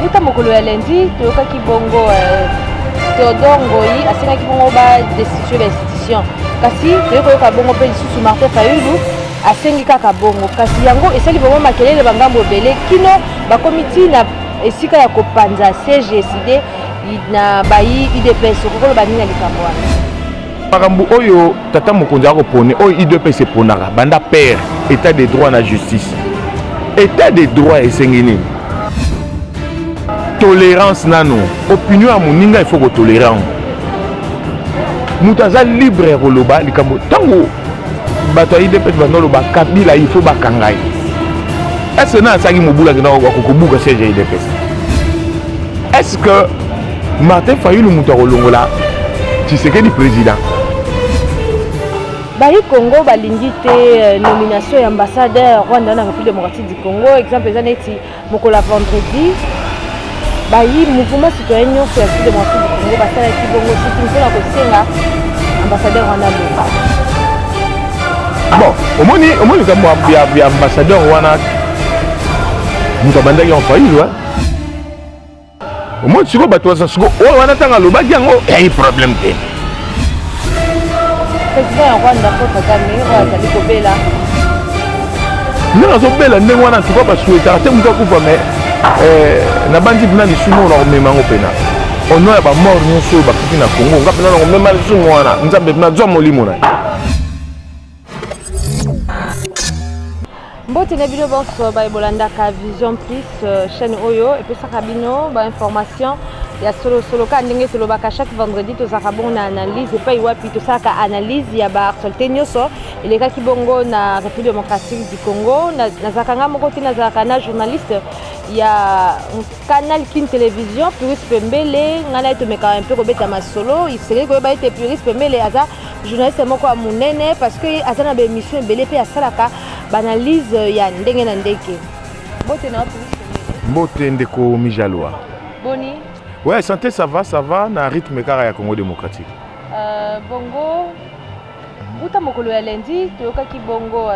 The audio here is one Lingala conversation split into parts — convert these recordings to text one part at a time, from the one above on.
Buta mokolo ya lundi toyoka kibongo Théodore Ngoyi asenga kibongo ba destituer l'institution. Kasi toyoka bongo pe lisusu Martin Fayulu asengi kaka bongo. Kasi yango esali bongo makelele bangambo belé kino ba comité na esika ya kopanza CGCD na bayi IDPS kokolo banini likambo wana. Makambo oyo tata mokonzi akopone oyo IDPS eponaka banda père état de droit na justice. État de droit esengini. Tolérance nano, opinion à moninga il faut que tolérant. Moutaza libre roloba likambo tango bato IDPS banoloba kabila il faut bakangai. Est-ce que na sagi mobula kina kokobuka CG IDPS? Est-ce que Martin Fayulu Moutarolongola Tshisekedi président? Bari Congo balingi te nomination ambassadeur Rwanda na République démocratique du Congo. Exemple ezaneti mokola vendredi. Bayi mouvement citoyen nyonso ya République démocratique du Congo basala kibongo siki mpona kosenga ambassadeur Rwanda Loba. Bon, omoni kamo ya ambassadeur wana mutabandaki en Fayulu hein. Omoni siko bato wasa siko wana tanga lobaki yango ya problème te. Président ya Rwanda Paul Kagame azali kobela. Ndenge azobela ndenge wana tuka basueta te mutu akufa mais na bandi bina lisumu na komema ngo pena. Ono ya ba mort nyonso bakufi na Congo ngapena na komema lisumu wana nzambe bina zwa molimo na. Mbote na bino bonso ba bolandaka Vision Plus chaîne oyo et puis saka bino ba information ya solo ka ndenge tolobaka chaque vendredi tozaka bon na analyse et pas iwapi tosaka analyse ya ba actualité nyonso eleka kibongo na République démocratique du Congo na zakanga moko tina zakana journaliste ya canal Kin télévision Puris Pembele ngana etomeka un peu kobeta masolo il serait ko ba ete Puris Pembele aza journaliste moko amunene parce que azana ba émission belé pe asalaka banalise ya ndenge na ndeke. Mbote na Puris Pembele. Mbote ndeko Mijalwa. Boni. Ouais, santé ça va na rythme kara ya Congo démocratique. Bongo buta mokolo ya lundi toyoka kibongo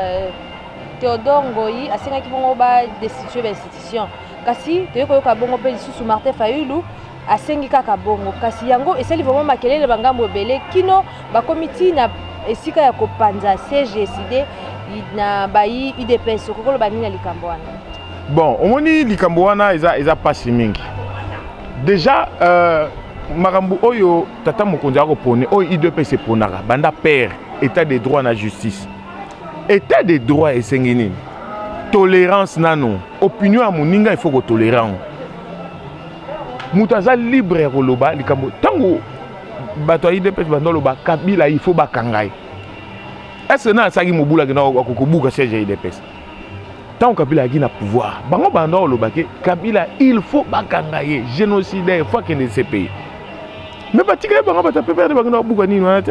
Théodore Ngoyi asenga kibongo ba destituer l'institution. Kasi toyoka bongo pe lisusu Martin Fayulu asengi kaka bongo. Kasi yango esali vraiment makelele bangambo belé kino ba comité na esika ya kopanza CGCD na bayi IDPS kokolo banini likambo wana. Bon, omoni likambo wana eza pasi mingi. Déjà, makambo oyo tata mokonzi akopone oyo IDPS eponaka banda père état de droit na justice. État de droit esengini. Tolérance nano, opinion à moninga il faut que tolérant. Moutaza libre roloba likambo tango bato IDPS banoloba kabila il faut bakangai. Est-ce que na sagi mobula kina kokobuka CG IDPS? Tant Kabila a pouvoir, bango bando lobake Kabila il faut bakangaye génocidaire faut qu'il ne se paye. Mais batikale bango batape perdre bango buka ni wana te.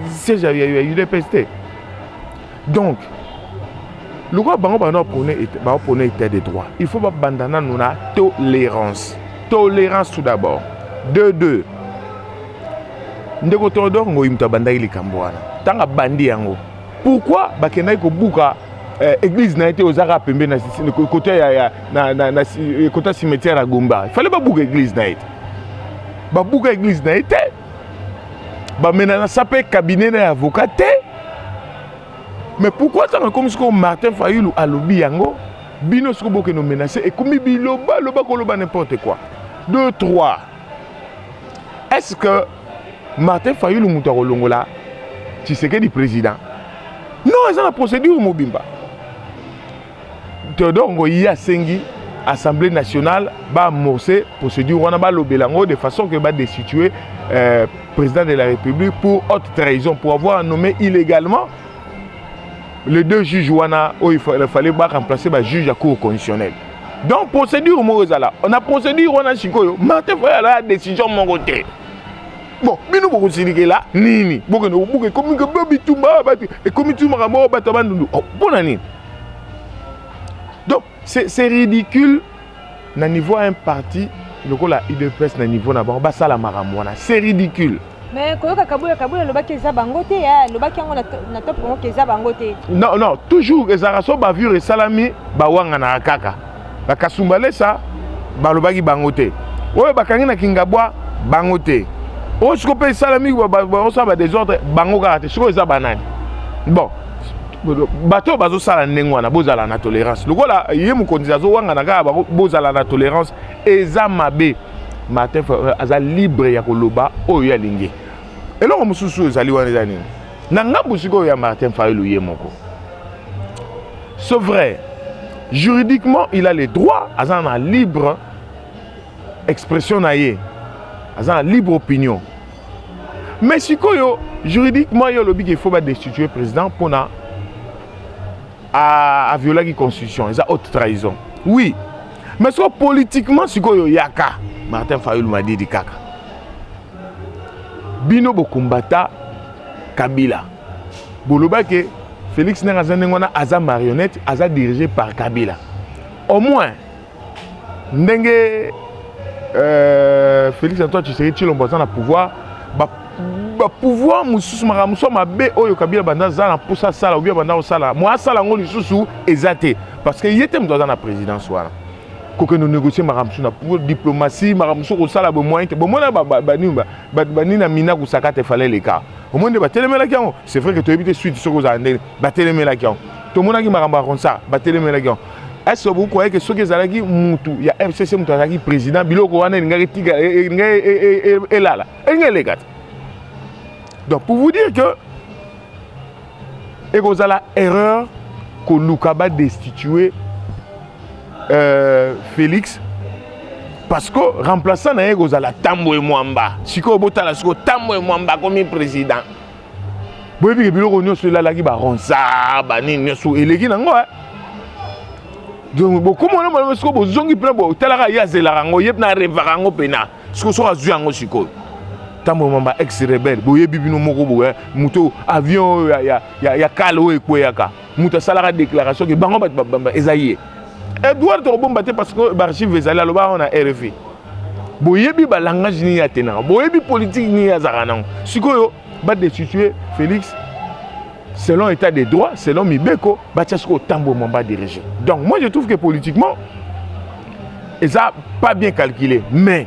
C'est j'avais eu des pestes. Donc le quoi bango bando pone état de droit. Il faut pas bandana nuna tolérance. Tolérance tout d'abord. Deux. Ndeko Théodore Ngoyi mutabanda ili kambwana. Tanga bandi yango. Pourquoi bakena ko buka église n'a été aux Arabes pembe na côté na côté cimetière à Gomba. Il fallait pas bouger église na été. Ba bouger église na été. Ba menana sapé cabinet na avocat. Mais pourquoi ça comme ce que Martin Fayulu a lobby yango bino ce que nous menacer et comme biloba koloba n'importe quoi. 2 3. Est-ce que Martin Fayulu Moutarolongola Tshisekedi président? Non, c'est la procédure mobimba. Théodore Ngoyi a sengi Assemblée nationale va amorcer procédure on a ba lobelango de façon que va destituer président de la République pour haute trahison pour avoir nommé illégalement les 2 juges wana où il fallait pas remplacer le juge à cour constitutionnelle. Donc procédure morozala on a procédure on a chikoyo Martin Fayulu la décision mon côté. Bon, bino boko silike là nini boko no boko comme que bitumba et comme tu m'as mort batabandou oh bon nini. Donc c'est ridicule na niveau un parti le ko la IDPS na niveau na ba sala maramwana c'est ridicule. Mais koyoka kabuya lobaki eza bangote ya lobaki yango na top ko eza bangote. Non toujours ezara so ba vure salami ba wanga na kaka. La Kasumbale ça balobaki bango te oyo bakangi na Kingabwa bango te oyo siko pe salami osala ba désordre bango kaka te siko eza banani bon bato bazosala ndenge wana bozala na tolérance lokola ye mokonzi azowanga na kaka bozala na tolérance eza mabe Martin aza libre ya koloba oyo alingi eloko mosusu ezali wana eza nini na ngambu sikoyo ya Martin Fayulu ye moko c'est vrai juridiquement il a les droits aza na libre expression na ye aza na libre opinion mais sikoyo juridiquement yo lobi qu'il faut ba destituer président pour na à violer la constitution eza haute trahison oui mais soit politiquement sikoyo yaka Martin Fayulu m'a dit kaka bino bokumbata Kabila boloba ke Félix Nengazanengwana aza marionnette aza dirigé par Kabila au moins ndenge Félix Antoine Tshisekedi Tshilombo aza na pouvoir ba pouvoir mususu maramuso mabe oyo Kabila banda za na posa sala ou bien banda osala moi sala ngo lisusu ezate parce que yete mto aza na présidence wana que nous négocions pour diplomatie, pour ça bon moyen, bon moi bani na mina kusaka te fallait les cas. Au moins de battre les mecs c'est vrai que tu évites suite sur aux années, battre les mecs tout le monde qui m'a comme ça, battre les mecs. Est-ce que vous croyez que ceux qui zalaki mutu, il y a FCC mutu zalaki président, biloko wana ngari tiga et là, les gars. Donc pour vous dire que et vous avez erreur que Lukaba destituer Félix parce que remplaçant na yego za la Tambo et Mwamba siko botala siko Tambo et Mwamba comme président boy bi biloko nyo cela la ki ba ronsa ba ni nyo eleki nango donc beaucoup mon mo siko bo zongi plein bo tala ya zela rango yep na reva rango pena siko so azu yango siko Tambo et Mwamba ex rebelle boye bibino moko bo muto avion ya kalo ekweyaka muto sala déclaration que bango ba ezaye Edouard Torbombaté parce que l'archive ezali aloba on a RFI. Boyebi ba langage ni atena. Boyebi politique ni azarana. Sikoyo ba destituer Félix selon état des droits, selon Mibeko, ba tchasko Tambo Mwamba dirigé. Donc moi je trouve que politiquement ça pas bien calculé, mais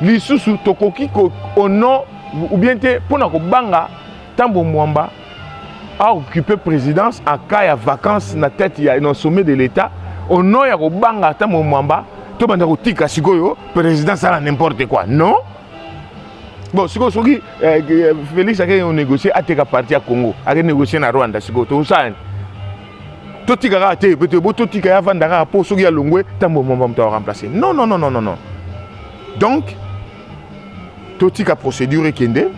lisusu tokoki ko au nom ou bien te pona ko banga Tambo Mwamba a occupé présidence en cas de vacances na tête il y a un sommet de l'état au nom ya ko banga Tambo Mwamba to banda ko tika sikoyo président ça n'importe quoi non bon sikoyo soki Félix a négocié à tika parti à Congo a négocié na Rwanda sikoyo to ça to tika ka te peut to tika ya vandaka po soki ya longwe Tambo Mwamba mta remplacer non donc to tika procédure kende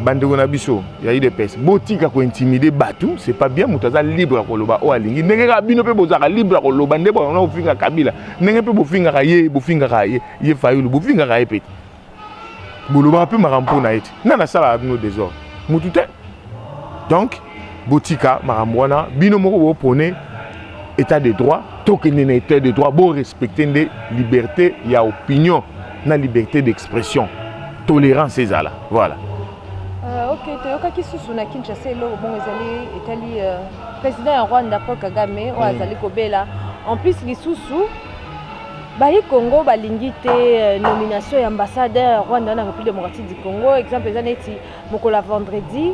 bandeko na biso ya IDPS botika ko intimider batu c'est pas bien mutaza libre ko loba o alingi ndenge ka bino pe bozaka libre ko loba ndebo na ofinga Kabila ndenge pe bofinga ka ye Fayulu bofinga ka epeti boloba pe marampo na eti na sala bino désordre mutute donc botika marambwana bino moko bo pone état de droit tokene na état de droit bo respecter des libertés ya opinion na liberté d'expression tolérance ezala voilà. Ok, toyoka kisusu na Kinshasa lo bon ezali etali président ya Rwanda Paul Kagame o azali kobela en plus lisusu bayi Congo balingi te nomination ya ambassadeur Rwanda na République démocratique du Congo exemple ezaneti mokola vendredi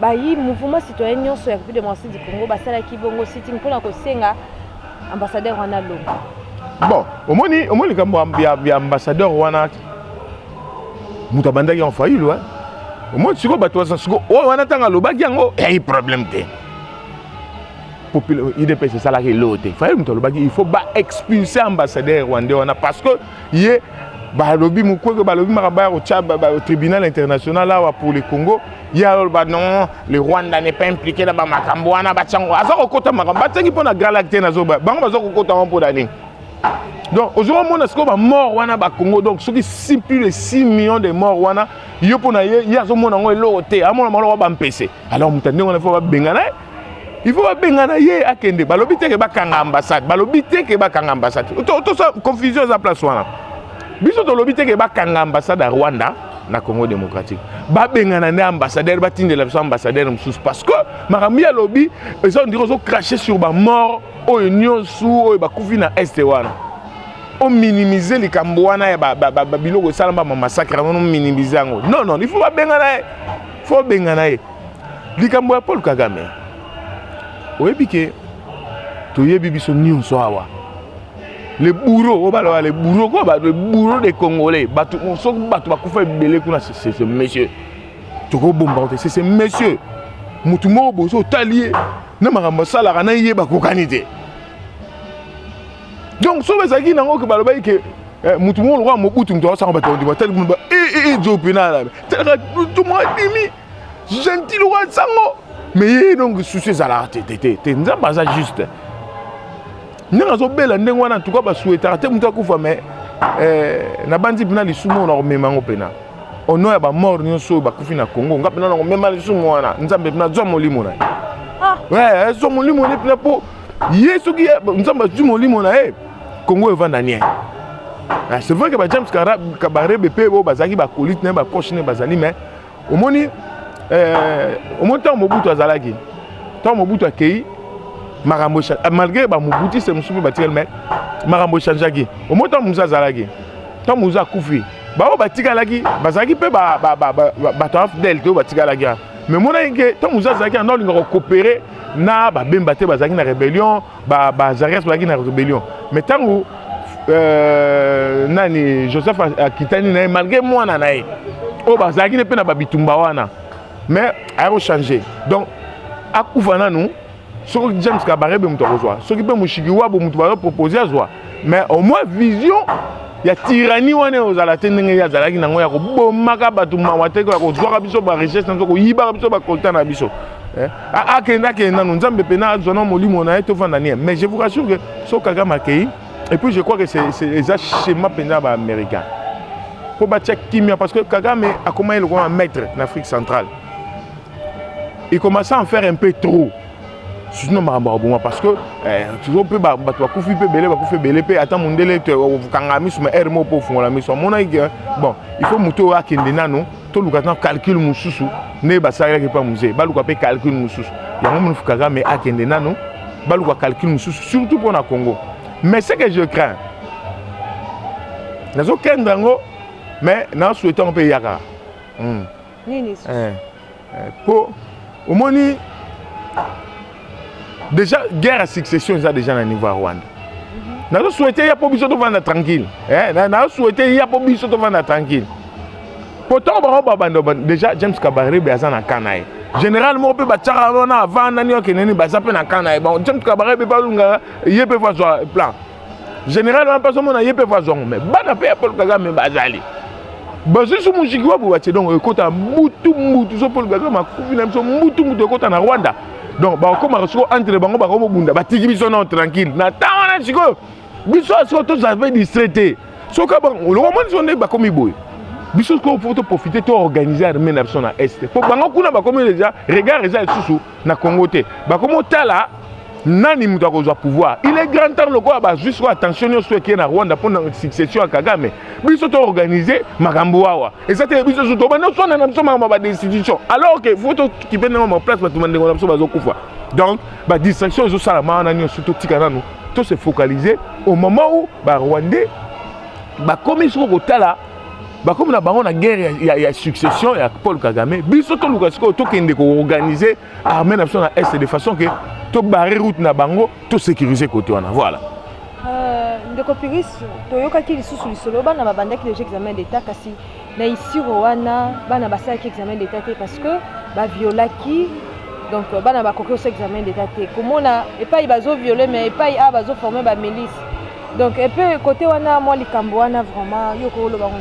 bayi mouvement citoyen nyonso ya République démocratique du Congo basala ki bongo sitting pona ko senga ambassadeur wana lo bon omoni kambo ya ambassadeur wana mutabandaki en Fayulu moi tu vois toi ça on attend le bag yango et problème té populaire IDPS ça la loté il faut pas expulser ambassadeur rwandais parce que yé ba lobi mukwe ba lobi maraba au tribunal international là pour le Congo il y a non le Rwanda n'est pas impliqué dans makambo wana ba tsango azako kota makamba tsangi pona galacté na zoba bango bazako kota mpo dani. Donc aujourd'hui on a ce qu'on va mort wana ba Congo donc ceux qui 6 millions de morts wana yo pona ye ya zo mona ngo loté amona malo ba mpese alors mutande on faut ba bengana il faut ba bengana ye akende balobi te ke ba kanga ambassade balobi te ke ba kanga ambassade to ça confusion za place wana biso to lobi te ke ba kanga ambassade à Rwanda na Congo démocratique ba bengana ne ambassadeur ba tindela biso ambassadeur msus parce que makambi ya lobi ils ont dit qu'ils ont craché sur ba mort o union sous o ba kufi na est wana on minimiser les cambouana et biloko salamba ma massacre on minimiser yango. Non non, il faut pas bengana. Faut bengana. Likambo ya Paul Kagame. Oyebi ke to yebi biso nyonso awa. Les bourreaux, les bourreaux des Congolais, batu bakufa belé kuna c'est ce monsieur. Toko bombarder, c'est ce monsieur. Mutumo bozo talier na makambo sala kana yeba kokanité. Donc so bezaki nango ke baloba ke mutumo lo mo butu mto sa ba tondi ba tel ba jo penal. Tel tout moi dimi gentil wa sango. Mais donc souci ça la tete nzamba ça juste. Nanga zo bela ndengo na tuka ba souhaiter te mutu akufa mais na bandi pina lisumo na memango pena. Ono ya ba mort nyonso ba kufi na Congo ngapena na mema lisumo wana nzambe pina zo molimo na. Ah ouais, zo molimo ne pina po yesu ki nzamba zo molimo na Congo evanda nien. C'est vrai que ba James Kabarebe BP bo bazaki ba colite ne ba poche ne bazali mais omoni temps Mobutu azalaki. Tant Mobutu akei Marambo malgré ba Mobutu c'est musubi batirel mais Marambo chanjaki. Au moins tant Moussa zalaki. Tant Moussa koufi. Ba o batika laki bazaki pe ba taf del to batika laki. Mais mona que tant Moussa zalaki en linga coopérer na ba bembate bazaki na rébellion ba Zarias bazaki na rébellion. Mais tant nani Joseph Akitani na malgré moi na nae. O bazaki ne pe na ba bitumba wana. Mais a changé. Donc akufana nous ce que James Kabarebe m'a rejoint, ce qui peut me chigiwa pour me proposer à soi. Mais au moins vision, il y a tyrannie on est aux alatés n'engagés à zalaki n'engoya ko bomaka batu mawate ko zwa biso ba richesse n'zo ko yiba biso ba kolta na biso. Kenda kenda nous nzambe pena zona molimo na eto vandanie. Mais je vous rassure que ce Kagame accueilli et puis je crois que c'est les schéma pena ba américain. Pour battre Kimia parce que Kagame a commencé le grand maître en Afrique centrale. Il commençait à en faire un peu trop. Sinon parce que toujours peu bato kufi pe belé bakufi belé pe attend mondele te kangami sur ermo pour fond la mission mon bon il faut muto akende nano to lukata calcul mususu ne ba sala ke pa musée ba luka pe calcul mususu yango mun fukaga mais akende nano ba luka calcul mususu surtout pour na Congo mais ce que je crains nazo kendango mais na souhaitant pe yaka nini pour au moni déjà guerre à succession ça déjà à niveau Rwanda. N'a souhaité y a pas besoin de vendre tranquille. N'a souhaité y a pas besoin de vendre tranquille. Pourtant déjà James Kabarebe bazan na Kanaï. Généralement on peut battre on a avant nani ok nani bazape na Kanaï. Bon James Kabarebe ba lunga yebe fa zo plan. Généralement personne na yebe fa zo mais bana pe Paul Kagame bazali. Bazu su mujikiwa bu batie donc ekota mutu so Paul Kagame akufi na so mutu ekota na Rwanda. Donc, comme entre les banques, batiki biso non tranquille. Na tawana chiko. Biso aso to zabe distraité. So ka bon, le moment sont ba comme iboy. Biso ko faut profiter to organiser armée nation na est. Pour bango kuna ba comme déjà regard les susu na Congo te. Ba comme tala nani muta ko za pouvoir. Il est grand temps le quoi ba juste attention yo qui na Rwanda pour la succession à Kagame. Biso to organiser makambo wawa. Et ça te biso to ba no so na biso ba d'institution. Alors que faut qui peut na place ba tout monde na biso ba zo kufa. Donc ba distraction zo sala ma na surtout tikana no. To se focaliser au moment où ba Rwandais ba comme ils sont au tala ba comme na bango na guerre il y a succession et Paul Kagame. Biso to lukasiko to kende ko organiser armée nation na est de façon que to barrer route na bango to sécuriser côté wana voilà ndeko Piris toyoka ki lisusu lisolo bana babandaki les examens d'état kasi na ici Rwanda bana basalaki examen d'état parce que ba violaki donc bana bakoki aussi examen d'état comment na et pas bazo violer mais et pas a bazo former ba milice donc et puis côté wana moi likambo wana vraiment yoko lo bango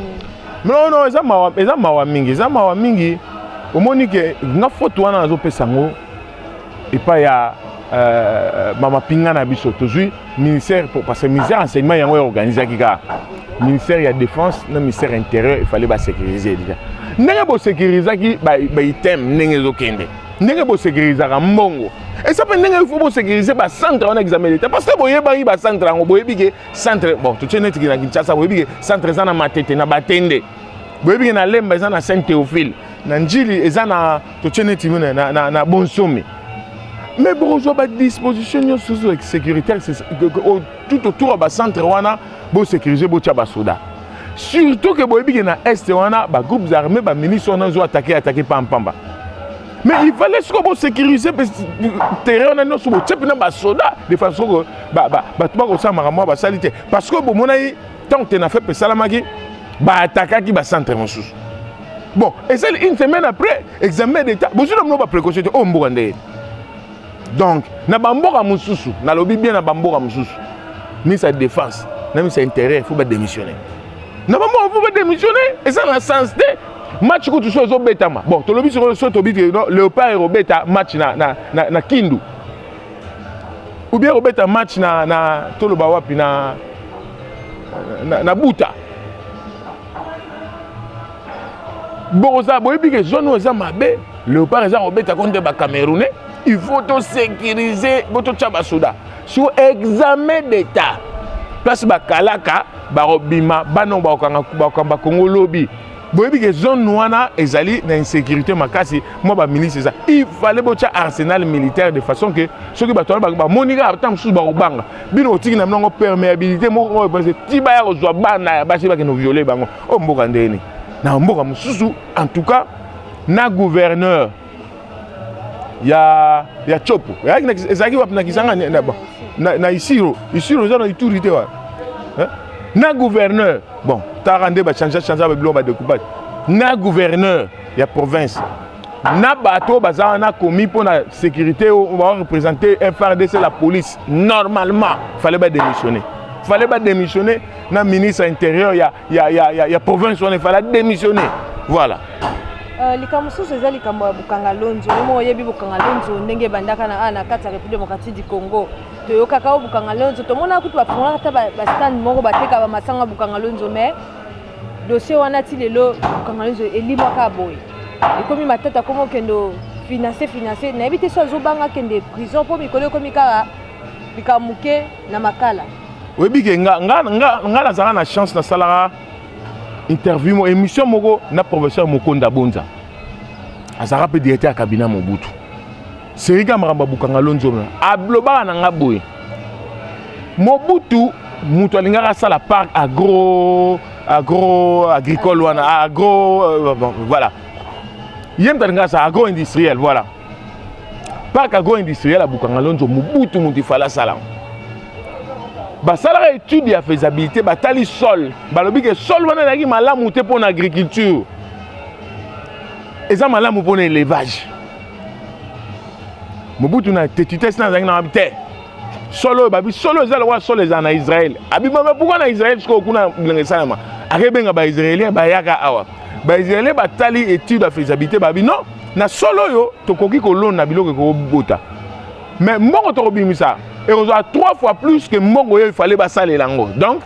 non eza mawa mingi omoni ke nga photo wana zo pesango et pas ya mama pinga na biso tozui ministère parce que ministère enseignement yango organisé kika ministère ya défense na ministère intérieur il fallait ba sécuriser déjà ndenge bo sécuriser ki ba item ndenge zo kende ndenge bo sécuriser ka mbongo et ça peut ndenge il faut bo sécuriser ba centre on examen d'état parce que boye ba centre ngo boye bige centre bon to tene tikina Kinshasa boye bige centre za na Matete na Batende boye bige na Lemba za na Saint Théophile na Njili eza na to tene timuna na Bonsomi. mais bon zo ba disposition sécuritaire tout autour ba centre wana bo sécuriser bo tia ba soda surtout que boyebi que na est wana ba groupes armés ba milices wana zo attaquer pamba. Mais il fallait ce qu'on sécuriser le terrain on a nos bo tia na ba soda de façon que ba tuba ko sa maramo ba salité parce que bo mona tant que na fait pe salamaki ba attaquer ki ba centre mosusu. Bon, et c'est une semaine après, examen d'état. Vous savez, nous avons précaution. Oh, Mbouandé. Donc, na bamboka mususu, na lobby bien na bamboka mususu. Ni sa défense, ni sa intérêt, il faut pas démissionner. Na bamboka, il faut pas démissionner. Et ça, dans le sens de match que tu sois au Betama. Bon, tu lobby sur le bit, Léopard et Robeta match na Kindu. Ou bien Robeta match na Tolobawa puis na Buta. Bon, ça, que zone où ça m'a bé, le par exemple, au bêta contre les Camerounais, il faut tout sécuriser votre Tchabasoda. Sur examen d'état, place Bakalaka, Barobima, Banon Bakanga Congo Lobby. Bon, que zone noire, ezali na insécurité makasi, moi ba milice c'est ça. Il fallait bocha arsenal militaire de façon que ceux qui battent ba moniga atam sous barobanga. Bino tiki na mnongo perméabilité, moi penser tiba ya ozwa bana ba siba que nous violer bango. Oh mboka ndeni. Na mboka mususu en tout cas na gouverneur ya chopo ya ezaki wap na kisanga na isiro za na iturité wa na gouverneur bon ta rende ba changer ba bilo ba découpage na gouverneur ya province na bateau baza na commis pour la sécurité on va représenter FARDC la police normalement fallait pas démissionner. Fallait pas démissionner. Na ministre intérieur, il y a province où il fallait démissionner. Voilà. Les Camerounais, c'est les Camerounais Bukanga Lonzo. Moi, j'ai vu Bukanga Lonzo. N'engé bandaka na kata République démocratique du Congo. To yo kakao Bukanga Lonzo. To mona kutu bafuna kata ba stand moko bateka ba masanga Bukanga Lonzo mais dossier wana ti lelo Bukanga Lonzo elima ka boy. Et comme matata comment kendo financer na éviter so zobanga kende prison pour mikolo comme kara bikamuke na makala. Oui, bien, nga na chance na salara interview mo émission moko na professeur Mokonda Bonza. Azara pe directeur cabinet Mobutu. Serika Maramba Bukanga Lonzo abloba na nga boy. Mobutu mutu alingaka sala parc agricole wana voilà. Yem talinga sa agro industriel voilà. Parc agro industriel à Bukanga Lonzo Mobutu mutu fala sala. Basala étude ya faisabilité batali sol balobi que sol wana naki malamu te pour l'agriculture eza malamu pour l'élevage Mobutu na tetitesse na zangi na habité solo babi solo eza wa solo eza na Israël abi mama pourquoi na Israël ko kuna bilenge salama akebenga ba israélien ba yaka awa ba israélien batali étude ya faisabilité babi non na solo yo tokoki kolona biloko ko bota mais mbongo to bimisa et on a 3 fois plus que mbongo il fallait basale lango donc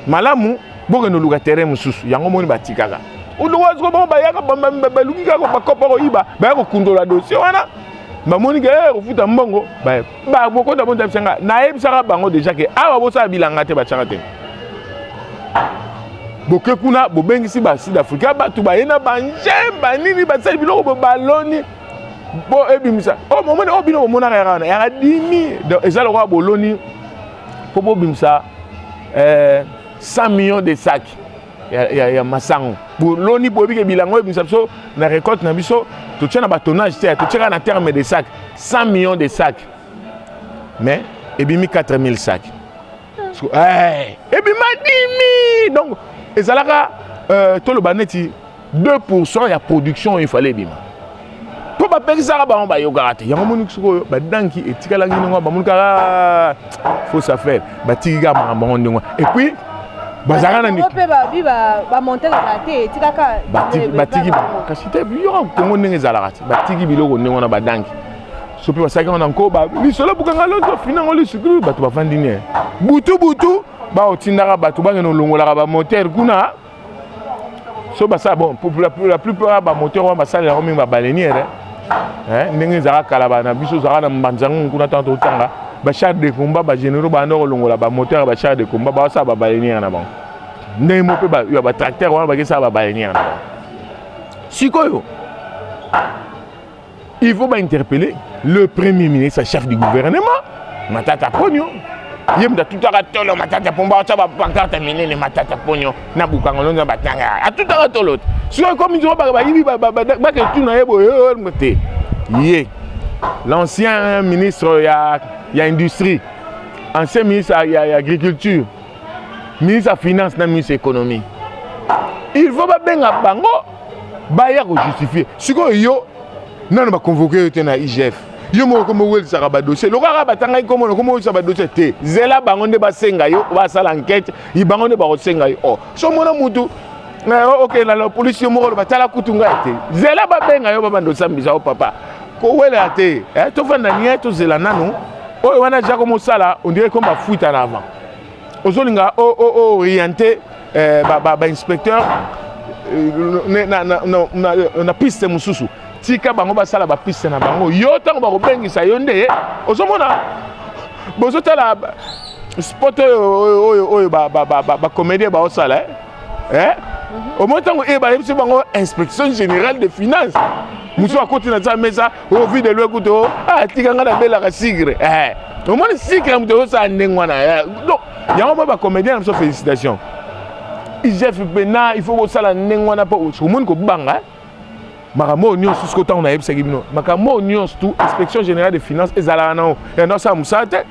malamu boke no luka terrain mususu yango moni batikaka odowa ko ba yaka ba lukika ko bakopa ko iba ba ko kundola dossier wana ba moni ke ofuta mbongo ba boko da bonta senga na ebisaka bango déjà que awa bosa bilanga te ba tsaka te boke kuna bobengisi ba Sud Africa ba tu ba yena banjemba nini ba tsali biloko baloni bon ebimisa oh moment o bino mona kana ya 10 000 ezalo kwa boloni po bimisa 100 millions de sacs ya masango boloni po bike bilango ebimisa so na récolte na biso to tient na batonnage te to tient na terme de sacs 100 millions de sacs mais ebimi 4000 sacs ebima 10 000 donc ezalaka to le baneti 2% ya production il fallait bima po ba pekisaka bango ba yogate yango moni siko ba danki etikala ngino ba moni kala faut ça faire ba tiga ma bango ndingo et puis bazaka na ni pe ba monter la té etikaka ba tigi kasi te yo kongo ndenge zalaka ba tigi biloko ndingo na ba danki so pe basaka na nko ba lisolo bukanga lozo fina ngoli sikuru ba to ba fandini butu ba otindaka ba to ba ngeno longola ba moteur kuna so ba ça bon pour la plupart ba moteur wa ba sala ya romi ba baleniere ndenge zaka kala ba na biso zaka na mbanzangu kuna tanto tanga ba char de combat ba généraux ba ndoko longola ba moteur ba char de combat ba sa ba baleniere na bango ndenge mo pe ba yo ba tracteur wana ba kesa ba baleniere na bango sikoyo il faut interpeller le premier ministre, le chef du gouvernement, Matata Pogno. Il y a tout à l'heure, Matata Pomba, ça va pas encore terminer les Matata Pogno, Naboukangon, Batanga, à tout à l'heure. Si on comme ils ont l'ancien ministre, il y a industrie, ancien ministre, il y a agriculture, ministre des finances, ministre de l'économie. Il faut pas bien à Bango, Baya justifier. Si on yo, non, on va convoquer le IGF. Yo mo comme wel ça ba dossier. Le gars ba tanga comme ça ba dossier té. Zela bango de ba senga yo, ba sala enquête, i bango de ba senga yo. Oh, so mona mutu. OK, la police mo ba tala kutunga té. Zela ba benga yo ba bando sambisa o papa. Ko wela té. To fanda nia to zela nanu. O wana ja comme ça on dirait comme ba fuite en avant. Ozolinga orienté ba inspecteur na piste mususu. Tika bango basala ba piste na bango yo tango ba kobengisa yo nde ozomona bozotala spot oyo ba comédie ba osala au moins tango ba yebisi bango inspection générale des finances muso akoti na za mesa au vu de l'eau tika ngana bela ka sigre au moins sigre muto sa ndengwana donc yango ba comédien na so félicitations IGF bena il faut osala ndengwana po au monde ko banga Makamo Nyons tout ce que on a eu c'est gibino. Makamo Nyons tout inspection générale des finances et zalana et non ça musate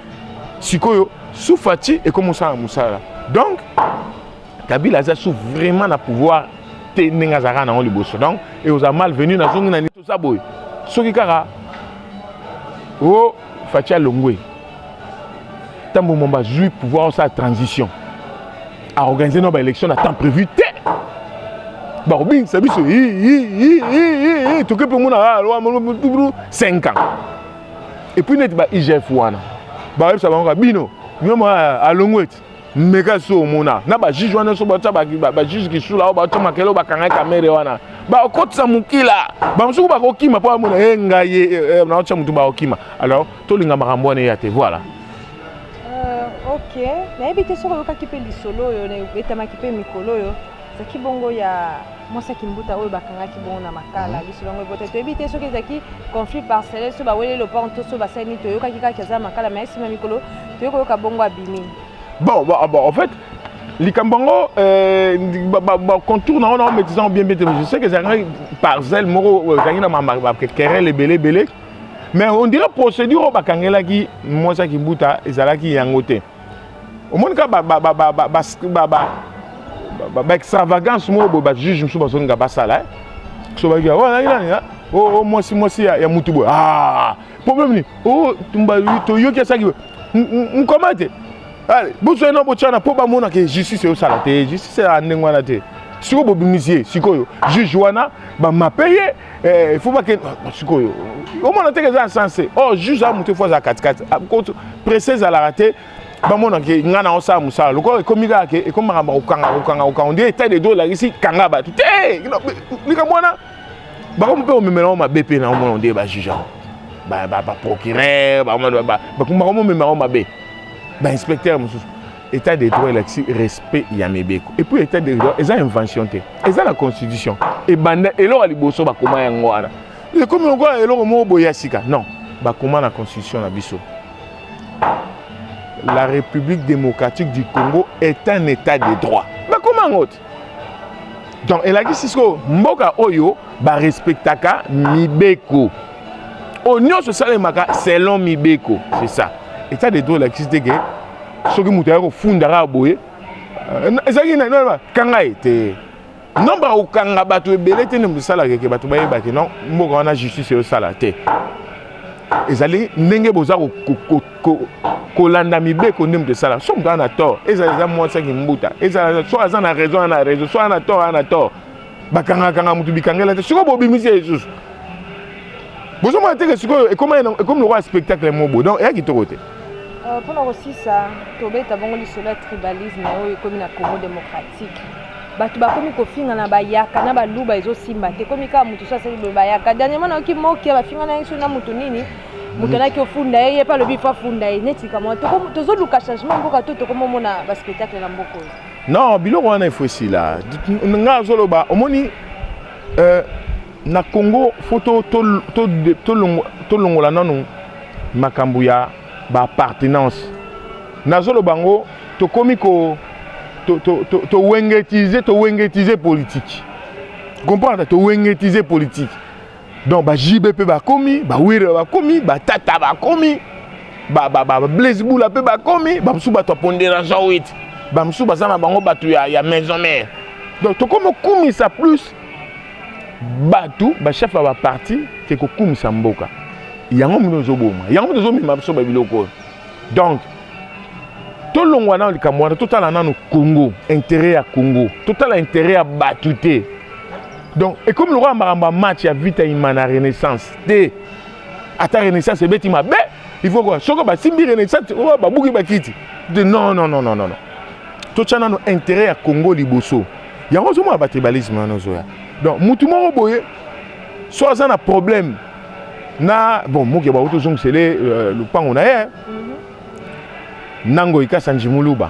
sikoyo soufati et comment ça musala. Donc Kabila a sou vraiment na pouvoir tenir zara na on liboso. Donc et aux a malvenu na zongi na tout ça boy. Soki kara oh Fatia Longwe. Tambo momba jouir pouvoir sa transition. À organiser nos élections à temps prévu. Barbin, ça biso tout que pour mon 5 ans. Et puis net ba IGF wana. Ba ça va bino. Nyoma a longwet. Meka so mona. Na ba juge wana so ba juge ki sula ba toma kelo ba kanga kamera wana. Ba okotsa mukila. Ba msuku ba kokima pa mona enga ye na otsa mutu ba okima. Alors to linga makambo wana ya te voilà. OK. Na ebite so ko kipe lisolo yo na etama kipe mikolo yo. Zaki bongo ya mwasa kimbuta oyo bakanga kibongo na makala bisolongo bote to ebite soki zaki conflit parcelle so ba wele le ponto so ba sani to yoka kika kaza makala mais sima mikolo to yoko yoka bongo abimi. Bon en fait likambongo contour na on mettant bien je sais que ça parcelle moko zaki na ma querelle belé mais on dirait procédure bakangela ki mwasa kimbuta ezalaki yangote au monde ka extravagance moi ba juge musu bazonga basala so ba ya wana moi si ya mutubo problème ni tumba to yoki saki mkomate allez bozo no bochana po ba mona ke justice o sala te justice a ndengwana te siko bo bimisier sikoyo juge wana ba ma payer il faut pas que sikoyo au mona te que ça sensé juge a mutu fois za 4 précise à la rater bamona ke ngana osa musala loko ekomika ke ekomaka okanga on dit état de dos là ici kanga ba tout lika mwana ba mpe o memela ma BP na on dit ba juge ba procureur ba kuma ko memela ma B ba inspecteur mususu état de droit là respect ya mebeko et puis état de droit eza invention te eza la constitution et banda elo aliboso ba koma yango wana et comme on voit elo mo boya sika non ba koma na constitution na biso. La République démocratique du Congo est un état de droit. Mais comment autre? Donc, elle a dit Cisco, Mboka Oyo, ba respectaka Mibeko. Oignon se salemaka selon Mibeko. C'est ça. État de droit, la existe que ce qui m'a fundara boye. Ezaki na non kanga été. Non ba o kanga bato ebele te ne sala ke bato ba yeba ke non Mboka wana justice au sala te. Ezali ndenge boza kolanda mibeko ndem de sala somme dans la tort ezali moi ça qui mbuta ezali soit na raison soit na tort bakanga mutu bikangela te siko bobimisi Jesus bozo mo teke siko et comme le roi spectacle mobo donc ya kitoko te pour aussi ça tobeta bongo lisolo tribalisme oyo comme na Congo démocratique bato bakomi kofinga na bayaka na baluba ezosimba te komi ka mutu so asali bayaka dernièrement na oki moki bafinga na yesu na mutu nini mutu na ki ofunda ye pa lobi fa funda ye neti kama tozo luka changement mboka to komo mona ba spectacle na mboko non biloko wana il faut si là nga zoloba omoni na Congo faut to longola nanu makambu ya ba appartenance nazolo bango to komi ko to wengetiser politique comprendre to wengetiser politique donc ba JBP ba komi ba wire ba komi ba tata ba komi ba Blaise Boula pe ba komi ba msu ba to pondération 8 ba msu ba sana bango batu ya maison mère donc to komi ça plus batu ba chef ba parti ke ko komi sa mboka yango minozo boma yango minozo mi mabso ba biloko donc tout le monde dans le Cameroun, tout le Congo, intérêt à Congo, tout l'intérêt à Batouté. Donc, et comme le roi Maramba match a vite à la Renaissance, à ta Renaissance, c'est bête, il faut quoi? Si tu Renaissance, tu vas bouger Bakiti. Non. Tout le monde a intérêt à Congo, Liboso. Il y a un peu de batibalisme. Donc, Moutouma Boye, soit ça a un problème. Bon, moi, c'est le pan on a. Nango ikasa njimuluba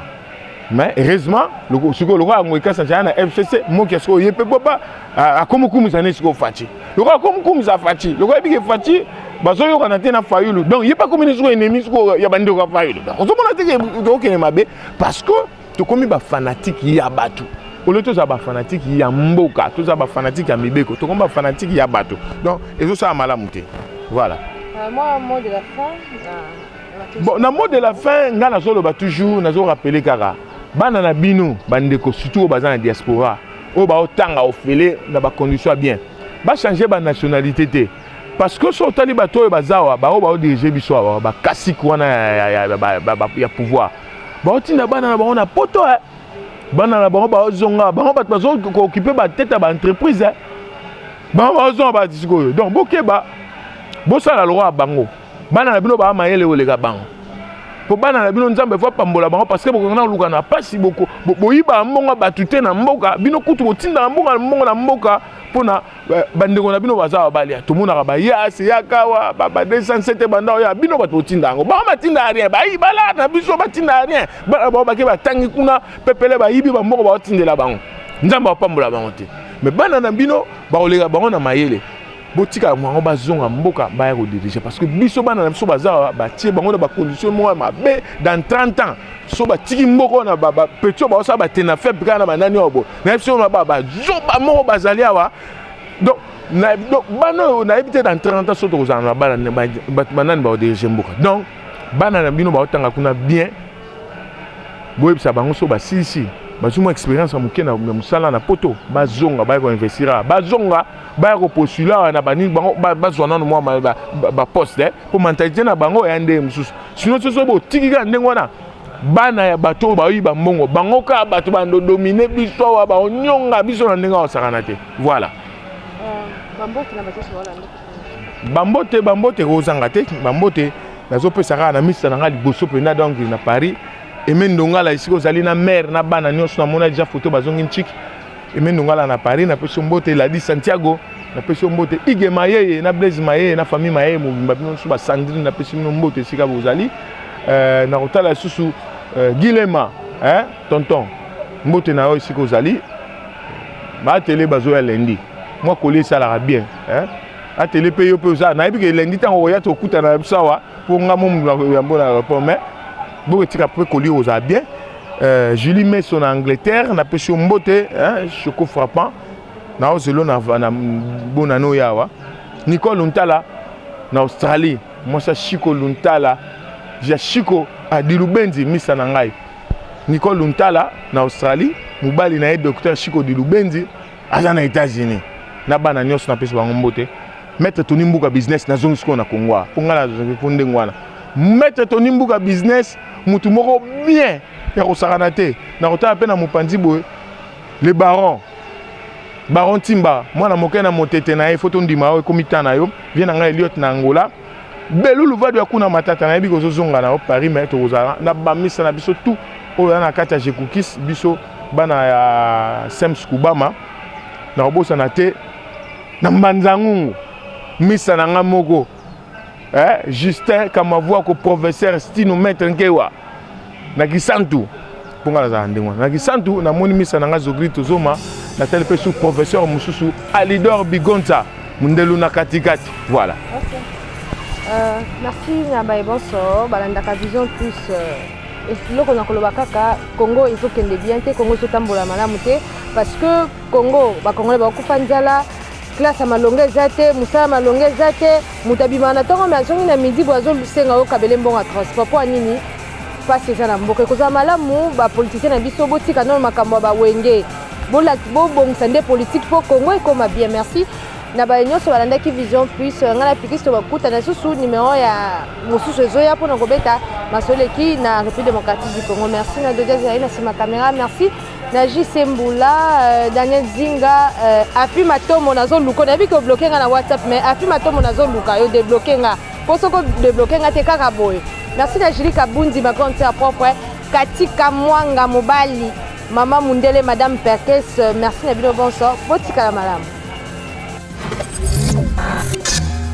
mais heureusement le siko le roi ngo ikasa na FCC mo kesko yepe boba akomukumu zane siko fachi le roi akomukumu za fachi le roi bige fachi bazo yo kana tena fayulu donc yepa komini siko ennemi siko ya bande ko fayulu donc ozo mona teke to kene mabe parce que to komi ba fanatique ya batu ole to za ba fanatique ya mboka to za ba fanatique ya mibeko to komi ba fanatique ya batu donc ezo sa malamu te voilà moi mot de la fin bon, na mot de la fin, nga nazolo ba toujours nazo rappeler kaka. Bana na bino, bandeko surtout au na diaspora. O ba otanga ofele na ba condition bien. Ba changer ba nationalité té. Parce que so tali bato bazawa, ba o ba diriger biso ba kasi kwana ya pouvoir. Ba otinda bana na ba na poto bana na ba zonga, ba ba bazo ko occuper ba tête ba entreprise. Ba zonga ba disiko. Donc bokeba bo sala le roi bango. Bana na bino ba mayele olega bango po bana na bino nzambe fo pambola bango parce que bokona luka na pasi boko boyiba mbonga batute na mboka bino kutu botinda na mbonga na mboka pona bandeko na bino bazawa balia tomona ba yasi yakawa ba 207 banda ya bino bato botinda ngo ba matinda rien ba ibala na biso batinda rien ba ke batangi kuna pepele ba yibi ba mboka ba otindela bango nzambe ba pambola bango te mais bana na bino ba olega bango na mayele botika mwango bazonga mboka baya ko diriger parce que biso bana na biso baza ba tie bango na ba condition mo mabe dans 30 ans so ba tiki mboko na ba petio ba osa ba tena faible kana ba nani obo na biso na ba zoba mo bazali awa donc bana na éviter dans 30 ans so to kozana bana banani ba diriger mboka donc bana na bino ba otanga kuna bien boye bisa bango so ba si bazuma expérience amuke na musala na poto bazonga ba ko investir bazonga ba ko postuler na bani bango bazwana no moi ba poste pour mentalité na bango ya nde mususu sinon so bo tikika ndengo wana bana ya bato ba yi ba mbongo bango ka bato bando dominer biso wa ba onyonga biso na ndenga osakana te voilà bambote na bato wala bambote kozanga te bambote nazo pesa ka na misa na ngali boso pena donc na Paris emendongala ici kozali na mère na bana nyonso na mona déjà photo bazongi nchiki emendongala na Paris na peso mbote la di Santiago na peso mbote Ige Mayeye na Blaise Mayeye na famille Mayeye mobimba bino so ba Sandrine na peso mbote sika bozali na kotala susu Guilema tonton mbote na yo ici kozali ba télé bazo ya lundi moi coller ça la bien a télé pe yo pe ça na yebi ke lundi tango ya to kuta na bisawa pour nga mom ya mbona rapport mais bon tika peu coller aux bien Julie Messon en Angleterre na pêché mbote choco frappant na ozelo na bonano yawa Nicole Luntala na Australie moi ça Chico Luntala ja Chico a Dilubenzi misa na ngai Nicole Luntala na Australie mubali na docteur Chico Dilubenzi aza na États-Unis na bana nyos na pêché bango mbote mettre Tony Mbuka business na zongi sko na Kongo pongala zongi ngwana mettre Tony Mbuka business mutu moko bien ya kosakana te na kotala pe na mopanzi boye le baron Timba mwana moke na motete na ye foto ndima yo komita na yo vient na ngai Eliot na Angola belulu vadu ya kuna matata na yebi kozozonga na Paris mais to kozala na bamisa na biso tout oyo na kati ya Jekukis biso bana ya Sems Kubama na kobosa na te na Mbanzangungu misa na nga moko Justin Kamavua ko professeur Stino Maître Nkewa na Kisantu ponga za ndengwa na Kisantu na moni misa na nga Zogri tozoma na tel pe sous professeur mususu Alidor Bigonza mundelu na katikati voilà. Merci Nabaye bonso balandaka Vision Plus loko na koloba kaka Congo il faut kende bien te Congo sotambola malamu te parce que Congo ba Congolais ba kufa nzala classe malonge zate musala malonge zate mutabima na tongo mais azongi na midi boazo lusenga o kabele mbonga transport po nini passe ça na mboka koza malamu ba politicien na biso botika non makambo ba wenge bola bongisa nde politique po Congo ekoma bien merci na ba nyonso balandaki Vision Plus ngala pikisto bakuta na susu numéro ya mosusu ezoya pona kobeta masoleki na République démocratique du Congo. Merci na Dodia Zaina sur ma caméra. Merci na JC Mboula, Daniel Zinga, Afi Matomo nazo luko na biko bloquer na WhatsApp mais Afi Matomo nazo luka yo débloquer nga. Poso ko débloquer nga te kaka boy. Merci na Julie Kabundi ma compte propre Katika Mwanga Mobali, Mama Mundele Madame Perkes. Merci na bino bonsoir. Botika la malamu.